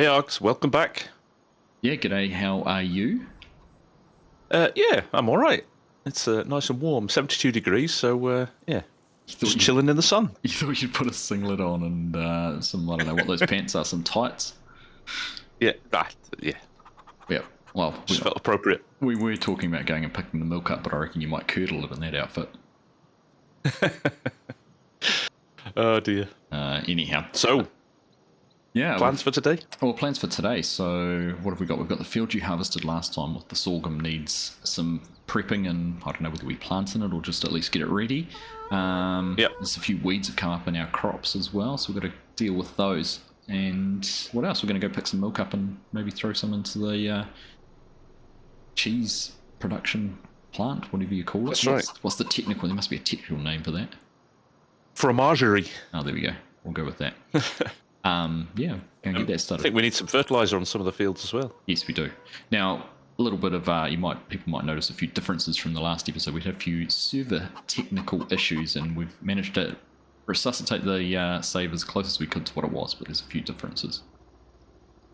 Hey Args, welcome back. Yeah, g'day, how are you? Yeah, I'm all right. It's nice and warm, 72 degrees, so yeah, You thought just you'd, chilling in the sun. you thought you'd put a singlet on and some, I don't know what those pants are, some tights? Yeah, yeah, Yeah, well, just felt appropriate. we were talking about going and picking the milk up, but I reckon you might curdle it in that outfit. Oh dear. Anyhow. So, Yeah. plans for today? Well, plans for today. So, what have we got? We've got the field you harvested last time with the sorghum needs some prepping, and I don't know whether we plant in it or just at least get it ready. Yep. There's a few weeds have come up in our crops as well, so we've got to deal with those. And what else? We're going to go pick some milk up and maybe throw some into the cheese production plant, whatever you call it. That's right. What's the technical? There must be a technical name for that. Fromagerie. Oh, there we go. We'll go with that. Yeah, go and get that I started. think we need some fertilizer on some of the fields as well. Yes, we do. Now, a little bit of people might notice a few differences from the last episode. We had a few server technical issues, and we've managed to resuscitate the save as close as we could to what it was, but there's a few differences.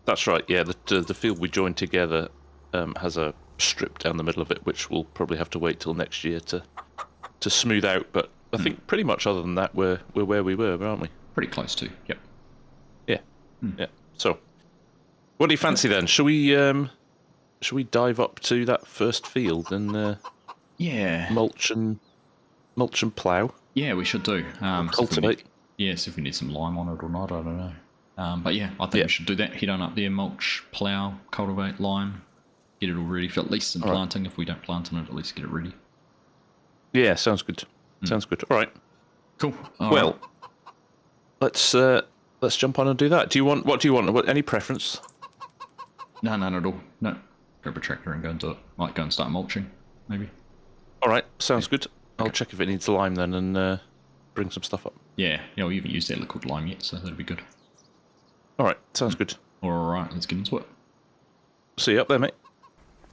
That's right. Yeah, the field we joined together has a strip down the middle of it, which we'll probably have to wait till next year to smooth out. But I think pretty much other than that, we're where we were, aren't we? Pretty close to. Yep. Yeah. Yeah. So, what do you fancy then? Shall we dive up to that first field and Yeah. mulch and plough? Yeah, we should do. Cultivate. See if we need some lime on it or not. I don't know. But yeah, I think we should do that. Head on up there, mulch, plough, cultivate, lime, get it all ready for at least some planting. If we don't plant on it, at least get it ready. Yeah, sounds good. Sounds good. All right. Cool. Well, let's jump on and do that. What do you want? Any preference? No, none at all. No. Grab a tractor and go and do it. Might go and start mulching, maybe. All right, sounds good. I'll check if it needs lime then and bring some stuff up. Yeah, we haven't used that liquid lime yet, so that'll be good. All right, sounds good. All right, let's get into it. See you up there, mate.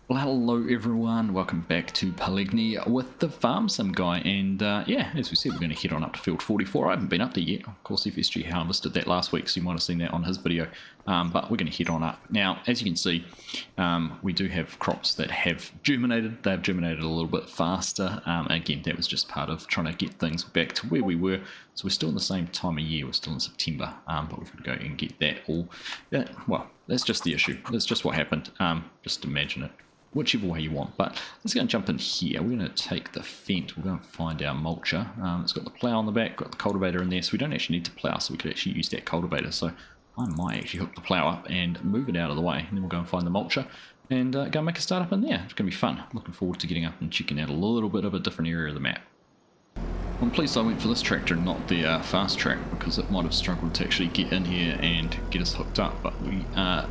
Well, hello everyone, welcome back to Pallegney with the FarmSim Guy, and yeah, as we said, we're going to head on up to field 44. I haven't been up there yet. Of course, FSG harvested that last week, so you might have seen that on his video, but we're going to head on up. Now, as you can see, we do have crops that have germinated. They've germinated a little bit faster. Again, that was just part of trying to get things back to where we were. So we're still in the same time of year, we're still in September, but we've got to go and get that all. Well, that's just the issue. That's just what happened. Just imagine it whichever way you want. But let's go and jump in here. We're going to take the fent. We're going to find our mulcher. It's got the plough on the back, got the cultivator in there, so we don't actually need to plough, so we could actually use that cultivator. So I might actually hook the plough up and move it out of the way, and then we'll go and find the mulcher and go and make a start up in there. It's going to be fun. Looking forward to getting up and checking out a little bit of a different area of the map. I'm pleased I went for this tractor and not the fast track, because it might have struggled to actually get in here and get us hooked up, but we are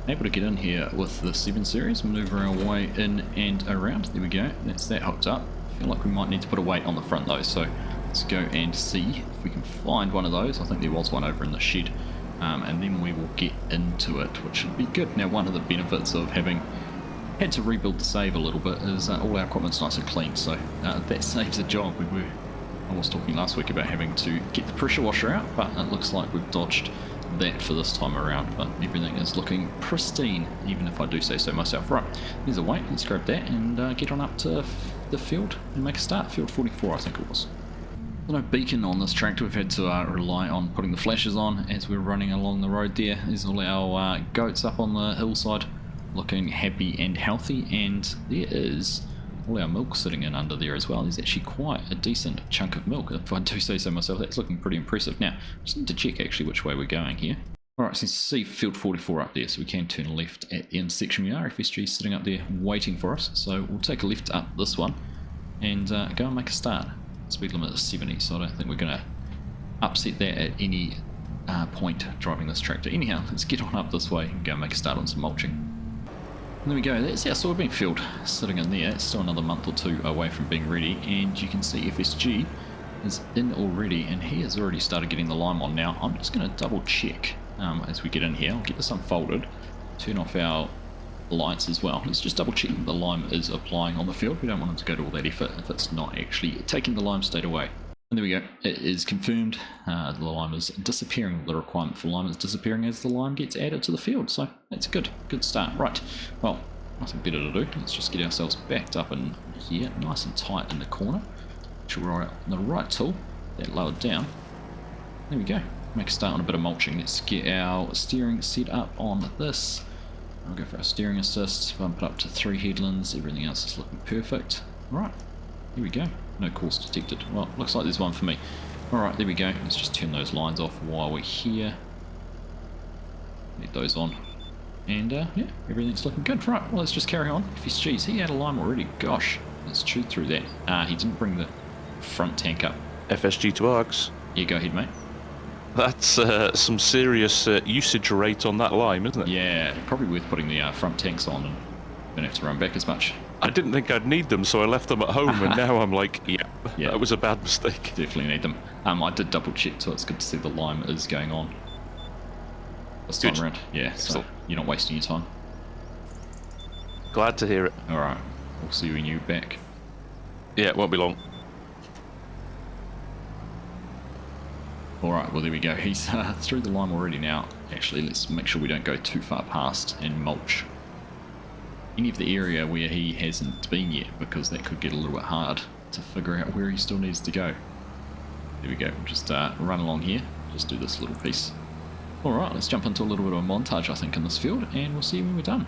able to get in here with the 7 Series, maneuver our way in and around. There we go, that's that hooked up. I feel like we might need to put a weight on the front though, so let's go and see if we can find one of those. I think there was one over in the shed, and then we will get into it, which should be good. Now, one of the benefits of having had to rebuild the save a little bit is all our equipment's nice and clean, so that saves a job. I was talking last week about having to get the pressure washer out, but it looks like we've dodged that for this time around, but everything is looking pristine, even if I do say so myself. Right, there's a weight, let's grab that and get on up to the field and make a start. Field 44 I think it was. There's no beacon on this tractor. We've had to rely on putting the flashes on as we're running along the road there. There's all our goats up on the hillside looking happy and healthy, and there is all our milk sitting in under there as well. There's actually quite a decent chunk of milk, if I do say so myself. That's looking pretty impressive. Now, just need to check actually which way we're going here. Alright, so you see field 44 up there, so we can turn left at the intersection we are. FSG is sitting up there waiting for us, so we'll take a left up this one and go and make a start. Speed limit is 70, so I don't think we're going to upset that at any point driving this tractor. Anyhow, let's get on up this way and go and make a start on some mulching. And there we go, that's our soybean field sitting in there. It's still another month or two away from being ready, and you can see FSG is in already, and he has already started getting the lime on. Now, I'm just going to double check as we get in here. I'll get this unfolded, turn off our lights as well. Let's just double check that the lime is applying on the field. We don't want him to go to all that effort if it's not actually taking the lime straight away. And there we go. It is confirmed. The lime is disappearing. The requirement for lime is disappearing as the lime gets added to the field. So that's good. Good start. Right. Well, nothing better to do. Let's just get ourselves backed up in here, nice and tight in the corner. Should roll out the right tool. That lowered down. There we go. Make a start on a bit of mulching. Let's get our steering set up on this. I'll go for our steering assist. Bump it up to 3 headlands. Everything else is looking perfect. Right. Here we go. No course detected. Well, looks like there's one for me. Alright, there we go. Let's just turn those lines off while we're here. Leave those on. And yeah, everything's looking good. Right, well, let's just carry on. FSG's, he had a lime already. Gosh, let's chew through that. He didn't bring the front tank up. FSG to Args. Yeah, go ahead, mate. That's some serious usage rate on that lime, isn't it? Yeah, probably worth putting the front tanks on and don't have to run back as much. I didn't think I'd need them, so I left them at home, and now I'm like, yeah, that was a bad mistake. Definitely need them. I did double check, so it's good to see the lime is going on this time around. Yeah, so you're not wasting your time. Glad to hear it. Alright, we'll see you when you're back. Yeah, it won't be long. Alright, well there we go. He's through the lime already now. Actually, let's make sure we don't go too far past and mulch any of the area where he hasn't been yet, because that could get a little bit hard to figure out where he still needs to go. There we go. We'll just run along here. Just do this little piece. Alright, let's jump into a little bit of a montage, I think, in this field, and we'll see you when we're done.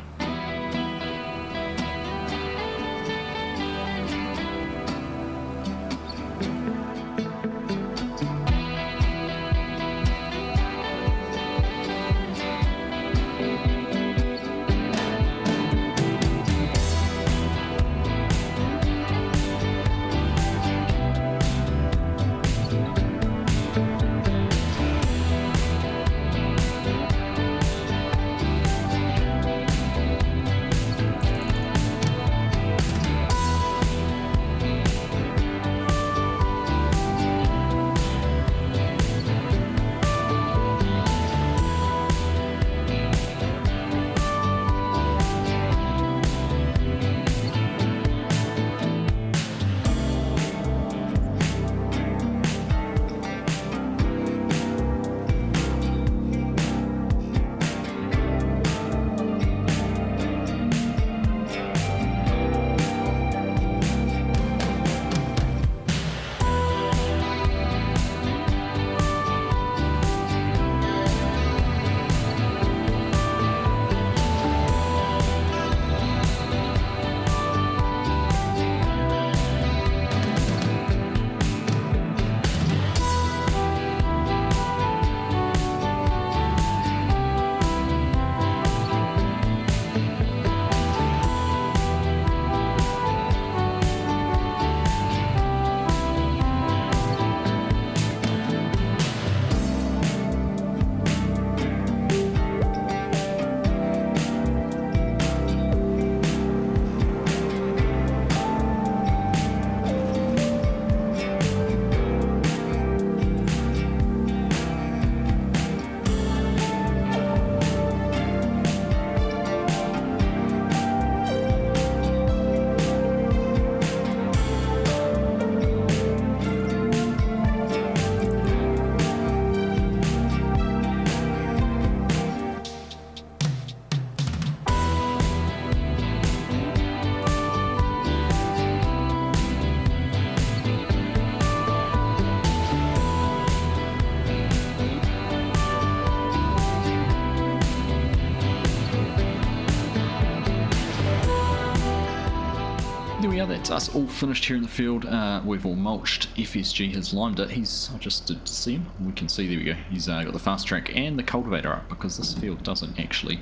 There we are, that's us all finished here in the field. We've all mulched. FSG has limed it. I just did see him. We can see, there we go. He's got the fast track and the cultivator up, because this field doesn't actually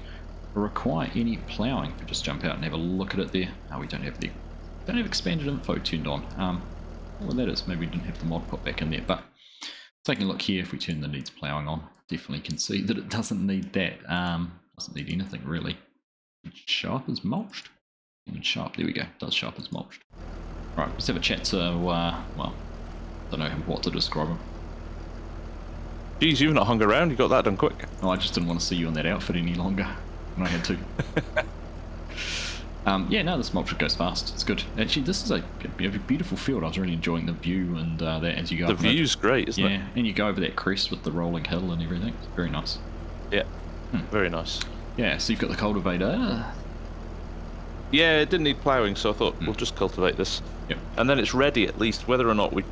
require any ploughing. If we just jump out and have a look at it there. Oh, we don't have expanded info turned on. Well, that is, maybe we didn't have the mod put back in there, but taking a look here, if we turn the needs ploughing on, definitely can see that it doesn't need that. Doesn't need anything really. Show up as mulched. Even sharp, there we go, does show up as mulched. Right, let's have a chat to, well, don't know what to describe him. Geez, you've not hung around, you got that done quick. Oh, I just didn't want to see you in that outfit any longer, and I had to. Yeah, no, this mulcher goes fast. It's good. Actually, this is a beautiful field. I was really enjoying the view and that as you go The up view's great, isn't it? Yeah, and you go over that crest with the rolling hill and everything. It's very nice. Yeah, very nice. Yeah, so you've got the cultivator. Yeah, it didn't need ploughing, so I thought we'll just cultivate this. Yep. And then it's ready at least, whether or not we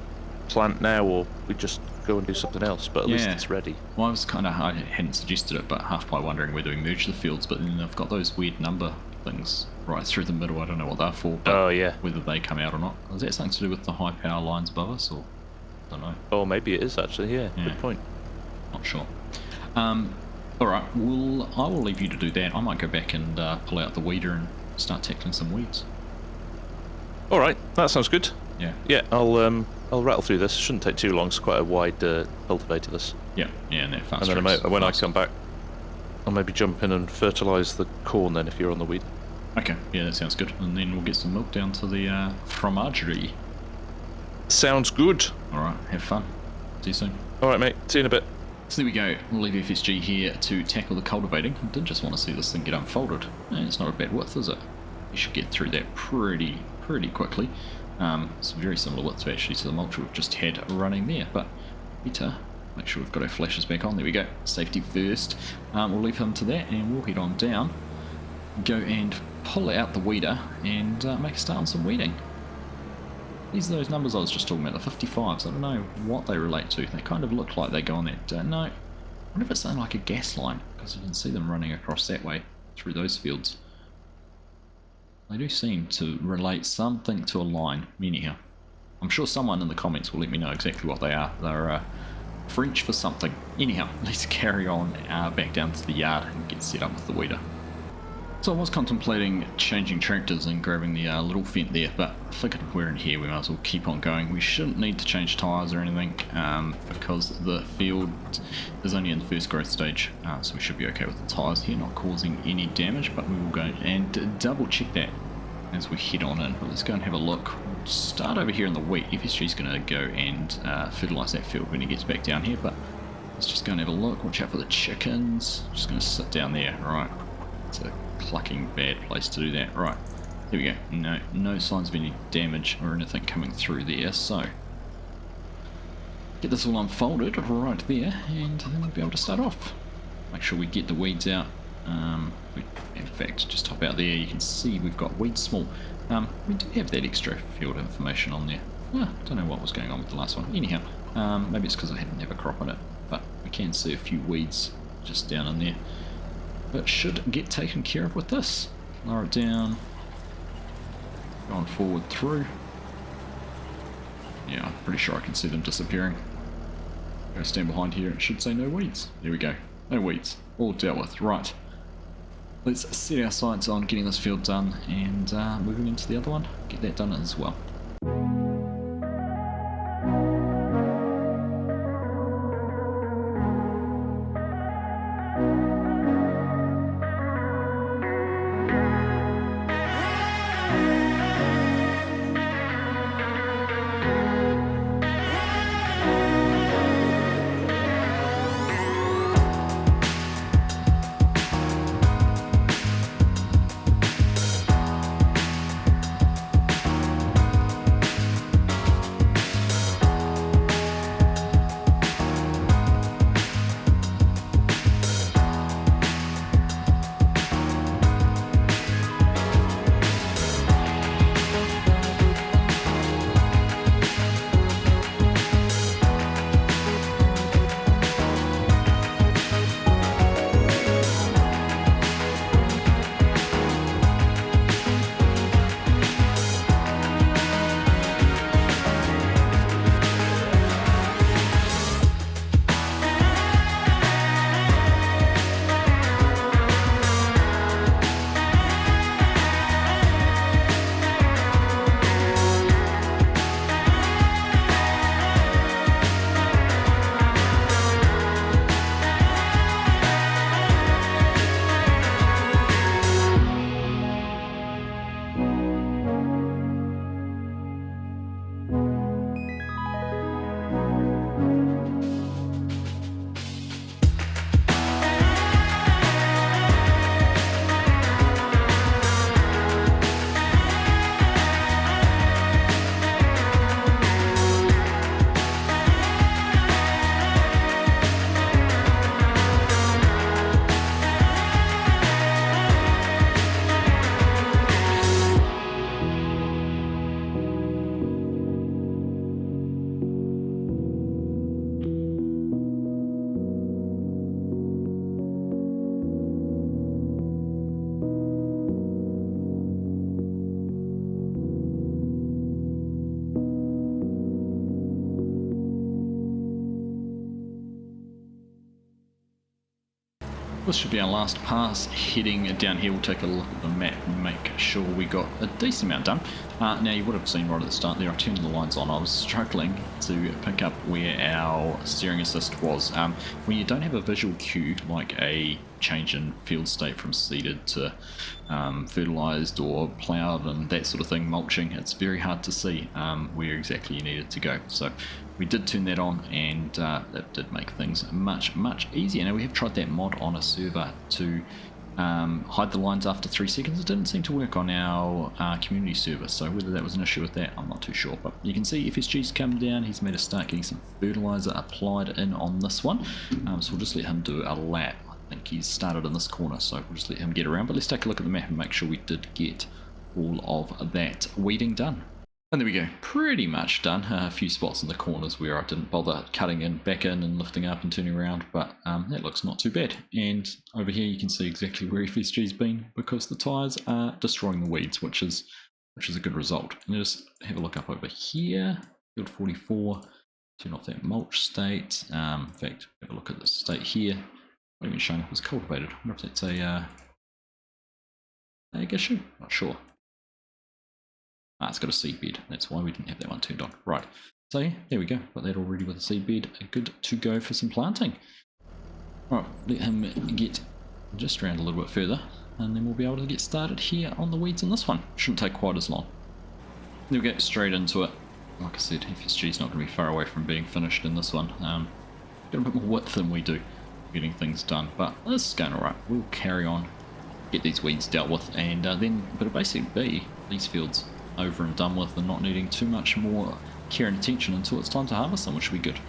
plant now or we just go and do something else, but at least it's ready. Well, I hadn't suggested it, but half by wondering whether we merge the fields, but then I've got those weird number things right through the middle. I don't know what they're for, but whether they come out or not. Is that something to do with the high power lines above us, or I don't know. Oh, maybe it is actually, yeah. Good point. Not sure. Alright, I will leave you to do that. I might go back and pull out the weeder and start tackling some weeds. Alright, that sounds good. Yeah. Yeah, I'll rattle through this. Shouldn't take too long. It's quite a wide cultivator, this. Yeah, and that fast. And then when I come back, I'll maybe jump in and fertilise the corn then if you're on the weed. Okay, yeah, that sounds good. And then we'll get some milk down to the fromagerie. Sounds good. Alright, have fun. See you soon. Alright, mate. See you in a bit. So there we go. We'll leave FSG here to tackle the cultivating. I did just want to see this thing get unfolded. It's not a bad width, is it? You should get through that pretty quickly. It's very similar width actually to the mulcher we've just had running there, but better make sure we've got our flashes back on. There we go. Safety first. We'll leave him to that and we'll head on down. Go and pull out the weeder and make a start on some weeding. These are those numbers I was just talking about, the 55s. I don't know what they relate to. They kind of look like they go on that. No, I wonder if it's something like a gas line, because you can see them running across that way through those fields. They do seem to relate something to a line. Anyhow, I'm sure someone in the comments will let me know exactly what they are. They're French for something. Anyhow, let's carry on back down to the yard and get set up with the weeder. So I was contemplating changing tractors and grabbing the little Fent there, but I figured if we're in here we might as well keep on going. We shouldn't need to change tyres or anything because the field is only in the first growth stage, so we should be okay with the tyres here, not causing any damage, but we will go and double check that as we head on in. But let's go and have a look. We'll start over here in the wheat. FSG's going to go and fertilise that field when he gets back down here, but let's just go and have a look. Watch out for the chickens. Just going to sit down there. Right, it's a clucking bad place to do that. Right, here we go. No signs of any damage or anything coming through there, so get this all unfolded right there and then we'll be able to start off. Make sure we get the weeds out. In fact, just top out there, you can see we've got weeds small. We do have that extra field information on there. Don't know what was going on with the last one. Anyhow, maybe it's because I didn't have a crop on it, but we can see a few weeds just down in there. But should get taken care of with this. Lower it down. Going forward through. Yeah, I'm pretty sure I can see them disappearing. Go stand behind here. It should say no weeds. There we go. No weeds. All dealt with. Right. Let's set our sights on getting this field done and moving into the other one. Get that done as well. This should be our last pass. Heading down here, we'll take a look at the map and make sure we got a decent amount done. Now, you would have seen right at the start there, I turned the lines on. I was struggling to pick up where our steering assist was. When you don't have a visual cue, like a change in field state from seeded to fertilised or ploughed and that sort of thing, mulching, it's very hard to see where exactly you need it to go. So we did turn that on, and that did make things much easier. Now, we have tried that mod on a server to hide the lines after 3 seconds. It didn't seem to work on our community server, so whether that was an issue with that, I'm not too sure. But you can see FSG's come down. He's made a start getting some fertiliser applied in on this one, so we'll just let him do a lap. I think he's started in this corner, so we'll just let him get around. But let's take a look at the map and make sure we did get all of that weeding done. And there we go, pretty much done. A few spots in the corners where I didn't bother cutting in, back in and lifting up and turning around, but that looks not too bad. And over here you can see exactly where FSG's been, because the tyres are destroying the weeds, which is a good result. And just have a look up over here, field 44, turn off that mulch state. In fact, have a look at the state here. Not even showing up as cultivated. I wonder if that's a egg issue? Not sure. It's got a seed bed, that's why we didn't have that one turned on. Right, so yeah, there we go, got that already with a seed bed, good to go for some planting. Right, let him get just around a little bit further, and then we'll be able to get started here on the weeds on this one. Shouldn't take quite as long. Then we'll get straight into it. Like I said, FSG's not going to be far away from being finished in this one. Got a bit more width than we do getting things done, but this is going alright. We'll carry on, get these weeds dealt with, and then it'll basically be these fields over and done with, and not needing too much more care and attention until it's time to harvest them, which will be good.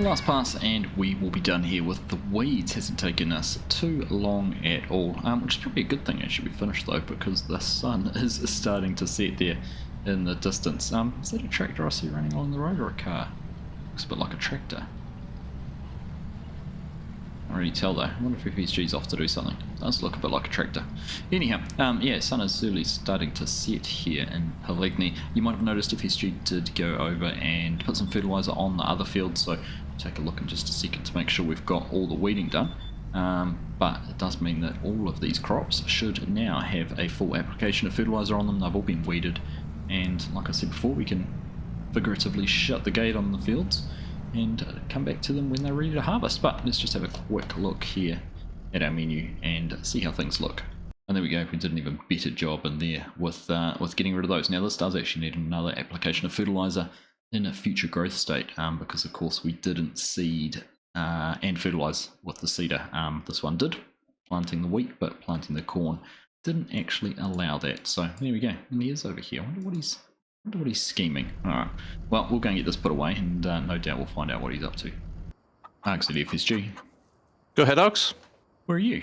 Last pass and we will be done here with the weeds. Hasn't taken us too long at all, which is probably a good thing actually. We finished though, because the sun is starting to set there in the distance. Is that a tractor I see running along the road, or a car? Looks a bit like a tractor. Can't really tell though. I wonder if FSG's off to do something. Does look a bit like a tractor. Anyhow, yeah, sun is slowly starting to set here in Pallegney. You might have noticed FSG did go over and put some fertiliser on the other field, so take a look in just a second to make sure we've got all the weeding done. But it does mean that all of these crops should now have a full application of fertiliser on them. They've all been weeded, and like I said before, we can figuratively shut the gate on the fields and come back to them when they're ready to harvest. But let's just have a quick look here at our menu and see how things look. And there we go, we did an even better job in there with getting rid of those. Now this does actually need another application of fertiliser in a future growth state, because of course we didn't seed and fertilise with the seeder. This one did, planting the wheat, but planting the corn didn't actually allow that. So there we go, and he is over here. I wonder what he's scheming. Alright, well, we'll go and get this put away, and no doubt we'll find out what he's up to. Argsy at FSG. Go ahead, Args. Where are you?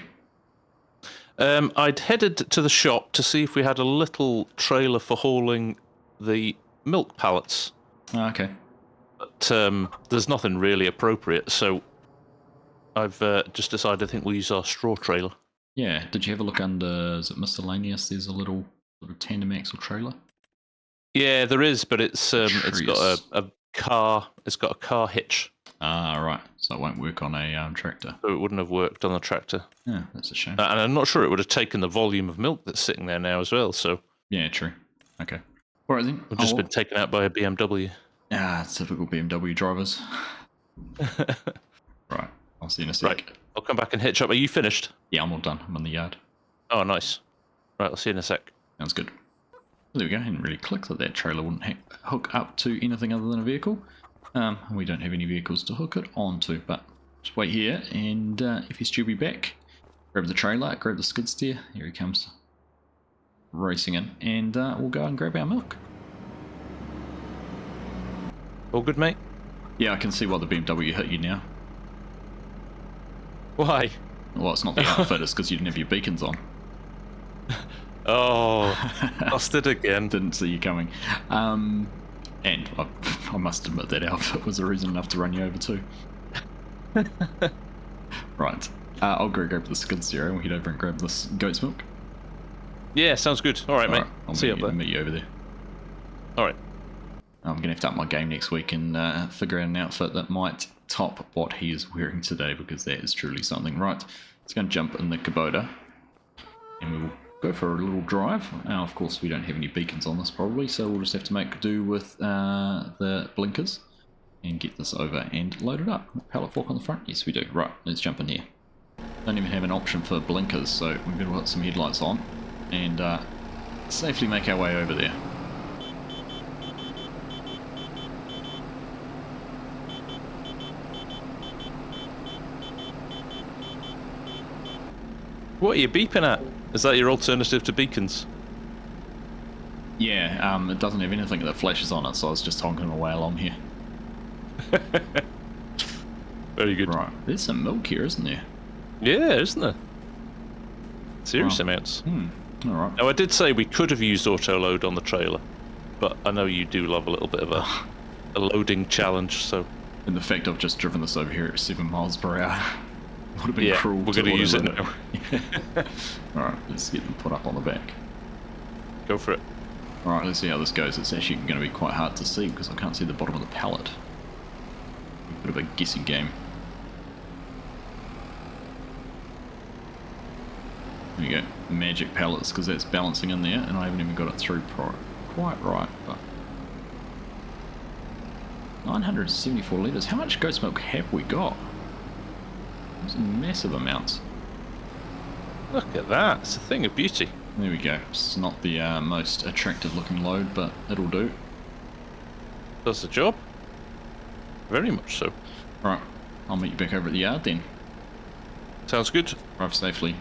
I'd headed to the shop to see if we had a little trailer for hauling the milk pallets. Okay. But there's nothing really appropriate, so I've just decided I think we'll use our straw trailer. Yeah, did you have a look under, is it miscellaneous? There's a little sort of tandem axle trailer. Yeah, there is, but it's got Trees. a car. It's got a car hitch, Ah, right. So it won't work on a tractor. so it wouldn't have worked on the tractor. Yeah, that's a shame. And I'm not sure it would have taken the volume of milk that's sitting there now as well. So Yeah, true. Okay. All right then. we've just been taken out by a BMW. Ah, typical BMW drivers. Right. I'll see you in a sec. Right, I'll come back and hitch up. Are you finished? Yeah, I'm all done. I'm in the yard. Oh, nice. Right, I'll see you in a sec. Sounds good. There we go. I didn't really click that trailer wouldn't hook up to anything other than a vehicle. We don't have any vehicles to hook it onto, but just wait here, and FSG will be back. Grab the trailer, grab the skid steer. Here he comes, racing in, and we'll go and grab our milk. All good, mate? Yeah, I can see why the BMW hit you now. Why? Well, it's not the outfit, it's because you didn't have your beacons on. Oh, lost it again. Didn't see you coming. And I must admit that outfit was a reason enough to run you over too. Right. I'll go grab the skid steer and we'll head over and grab this goat's milk. Yeah, sounds good. All right, mate. I'll see you up there. meet you over there. All right. I'm going to have to up my game next week and figure out an outfit that might top what he is wearing today, because that is truly something. Right, let's go and jump in the Kubota and we will go for a little drive. Now, of course, we don't have any beacons on this probably, so we'll just have to make do with the blinkers and get this over and load it up. Pallet fork on the front? Yes, we do. Right, let's jump in here. Don't even have an option for blinkers, so we better put some headlights on and safely make our way over there. What are you beeping at? Is that your alternative to beacons? Yeah, it doesn't have anything that flashes on it, so I was just honking away along here. Very good. Right, there's some milk here, isn't there? Yeah, isn't there? Serious amounts. Alright. Now, I did say we could have used auto load on the trailer, but I know you do love a little bit of a loading challenge, so... And the fact I've just driven this over here at 7 miles per hour would have been cruel. We're going to use it now. Alright, let's get them put up on the back. Go for it. Alright, let's see how this goes. It's actually going to be quite hard to see because I can't see the bottom of the pallet. A bit of a guessing game. There you go, magic pallets, because that's balancing in there, and I haven't even got it through quite right, but... 974 litres. How much goat's milk have we got? Those are massive amounts. Look at that. It's a thing of beauty. There we go. It's not the most attractive looking load, but it'll do. Does the job. Very much so. Right, I'll meet you back over at the yard then. Sounds good. Drive safely.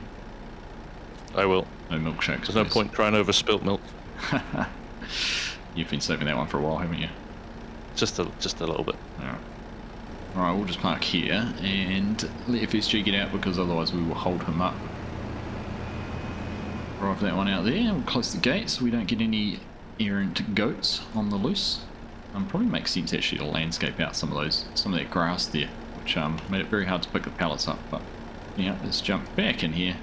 I will. No milkshakes. There's no point crying over spilt milk. You've been saving that one for a while, haven't you? Just a little bit. Alright, we'll just park here and let FSG get out, because otherwise we will hold him up. Drive that one out there, we'll close the gate so we don't get any errant goats on the loose. Probably makes sense actually to landscape out some of that grass there, which made it very hard to pick the pallets up. But yeah, let's jump back in here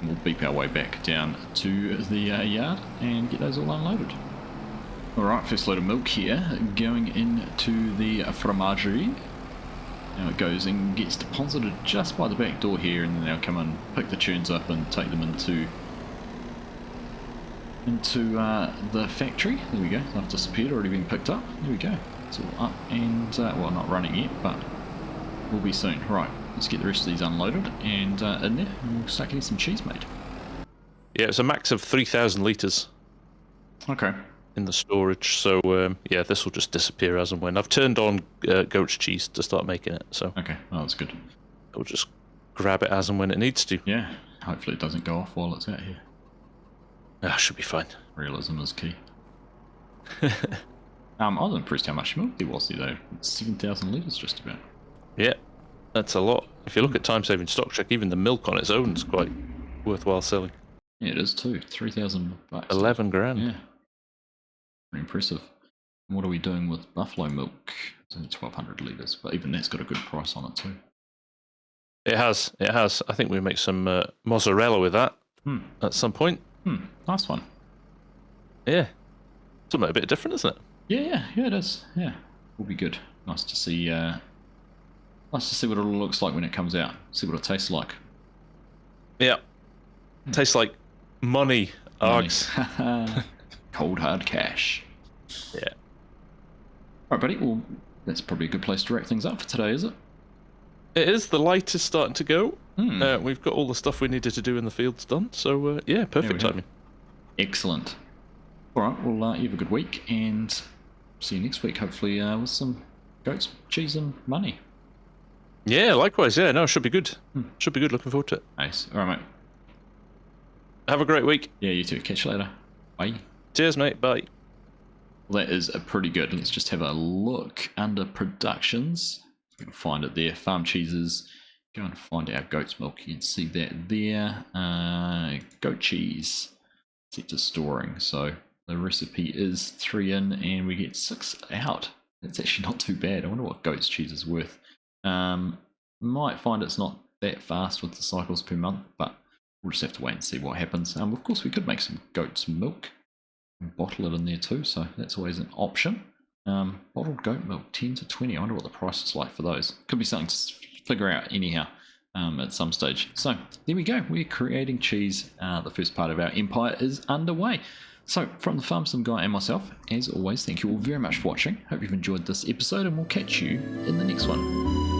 and we'll beep our way back down to the yard and get those all unloaded. Alright, first load of milk here, going into the fromagerie. Now it goes and gets deposited just by the back door here, and then they'll come and pick the tunes up and take them into the factory. There we go, they've disappeared, already been picked up. There we go, it's all up and, well, not running yet, but will be soon. Right, let's get the rest of these unloaded and in there, and we'll start getting some cheese made. Yeah, it's a max of 3,000 litres. Okay. In the storage, so yeah, this will just disappear as and when. I've turned on goat's cheese to start making it, so okay, oh, that's good. I'll just grab it as and when it needs to. Yeah, hopefully it doesn't go off while it's out here. Ah, should be fine. Realism is key. I was impressed how much milk there was there though. 7,000 litres just about. Yeah, that's a lot. If you look at time-saving stock check, even the milk on its own is quite worthwhile selling. Yeah, it is too. 3,000 bucks. 11 grand. Yeah. Pretty impressive. What are we doing with buffalo milk? It's only 1,200 litres, but even that's got a good price on it too. It has. It has. I think we make some mozzarella with that at some point. Nice one. Yeah. Something a bit different, isn't it? Yeah, it is. Yeah, will be good. Nice to see. Nice to see what it all looks like when it comes out. See what it tastes like. Yeah. Tastes like money, Args. Cold hard cash. Yeah. All right, buddy. Well, that's probably a good place to wrap things up for today, is it? It is. The light is starting to go. We've got all the stuff we needed to do in the fields done. So, yeah, perfect timing. Excellent. All right, well, you have a good week, and see you next week, hopefully, with some goats, cheese, and money. Yeah, likewise. Yeah, no, should be good. Should be good. Looking forward to it. Nice. All right, mate. Have a great week. Yeah, you too. Catch you later. Bye. Cheers, mate. Bye. Well, that is pretty good. Let's just have a look under productions. You can find it there. Farm cheeses. Go and find our goat's milk. You can see that there. Goat cheese. Set to storing. So the recipe is 3 in and we get 6 out. That's actually not too bad. I wonder what goat's cheese is worth. Might find it's not that fast with the cycles per month, but we'll just have to wait and see what happens. Of course, we could make some goat's milk and bottle it in there too, so that's always an option. Bottled goat milk, 10 to 20. I wonder what the price is like for those. Could be something to figure out anyhow at some stage. So there we go. We're creating cheese. The first part of our empire is underway. So from the FarmSim Guy and myself, as always, thank you all very much for watching. Hope you've enjoyed this episode, and we'll catch you in the next one.